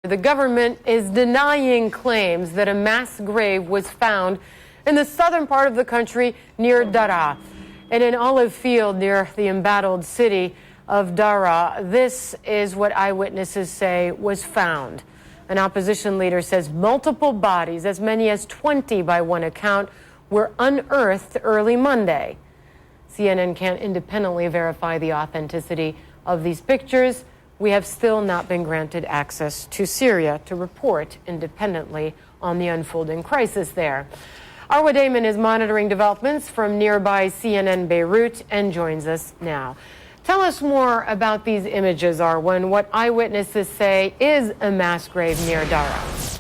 The government is denying claims that a mass grave was found in the southern part of the country near Daraa, in an olive field near the embattled city of Daraa. This is what eyewitnesses say was found. An opposition leader says multiple bodies, as many as 20 by one account, were unearthed early Monday. CNN can't independently verify the authenticity of these pictures. We have still not been granted access to Syria to report independently on the unfolding crisis there. Arwa Damon is monitoring developments from nearby CNN Beirut and joins us now. Tell us more about these images, Arwa, and what eyewitnesses say is a mass grave near Daraa.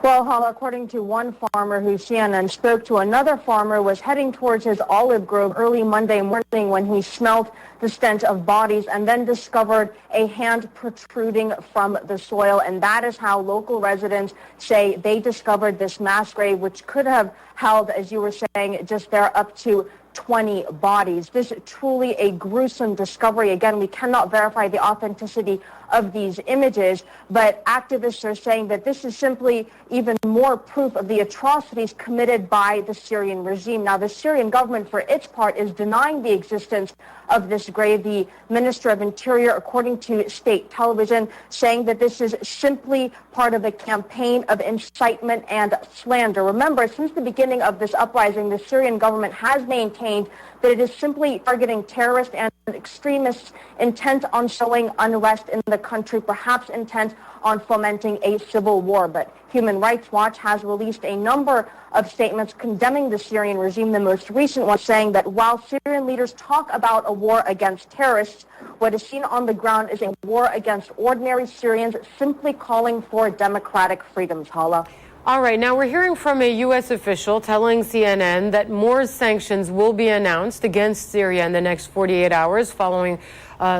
Well, Hala, according to one farmer who CNN spoke to, another farmer was heading towards his olive grove early Monday morning when he smelled the stench of bodies and then discovered a hand protruding from the soil. And that is how local residents say they discovered this mass grave, which could have held, as you were saying, just there up to 20 bodies. This is truly a gruesome discovery. Again, we cannot verify the authenticity of these images, but activists are saying that this is simply even more proof of the atrocities committed by the Syrian regime. Now, the Syrian government, for its part, is denying the existence of this grave. The Minister of Interior, according to state television, saying that this is simply part of a campaign of incitement and slander. Remember, since the beginning of this uprising, the Syrian government has maintained that it is simply targeting terrorists and extremists intent on sowing unrest in the country, perhaps intent on fomenting a civil war. But Human Rights Watch has released a number of statements condemning the Syrian regime, the most recent one saying that while Syrian leaders talk about a war against terrorists, what is seen on the ground is a war against ordinary Syrians simply calling for democratic freedoms. Hala. All right, now we're hearing from a U.S. official telling CNN that more sanctions will be announced against Syria in the next 48 hours following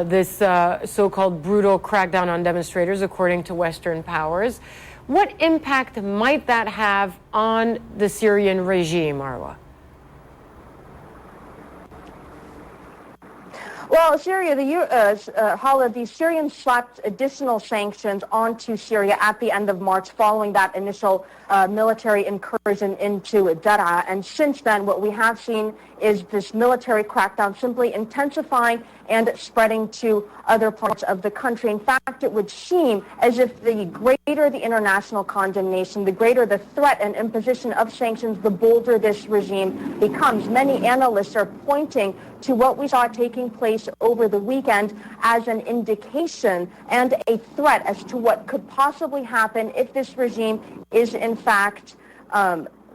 this so-called brutal crackdown on demonstrators, according to Western powers. What impact might that have on the Syrian regime, Arwa? Well, Syria, the Syrians slapped additional sanctions onto Syria at the end of March following that initial military incursion into Daraa. And since then, what we have seen is this military crackdown simply intensifying and spreading to other parts of the country. In fact, it would seem as if the greater the international condemnation, the greater the threat and imposition of sanctions, the bolder this regime becomes. Many analysts are pointing to what we saw taking place over the weekend as an indication and a threat as to what could possibly happen if this regime is in fact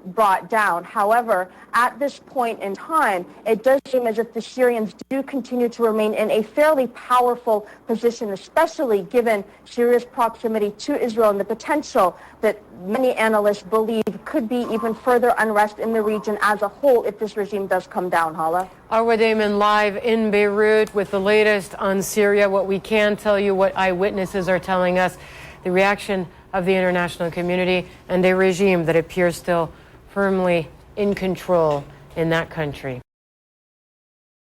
brought down. However, at this point in time, it does seem as if the Syrians do continue to remain in a fairly powerful position, especially given Syria's proximity to Israel and the potential that many analysts believe could be even further unrest in the region as a whole if this regime does come down. Hala. Arwa Damon live in Beirut with the latest on Syria. What we can tell you, what eyewitnesses are telling us, the reaction of the international community and a regime that appears still firmly in control in that country.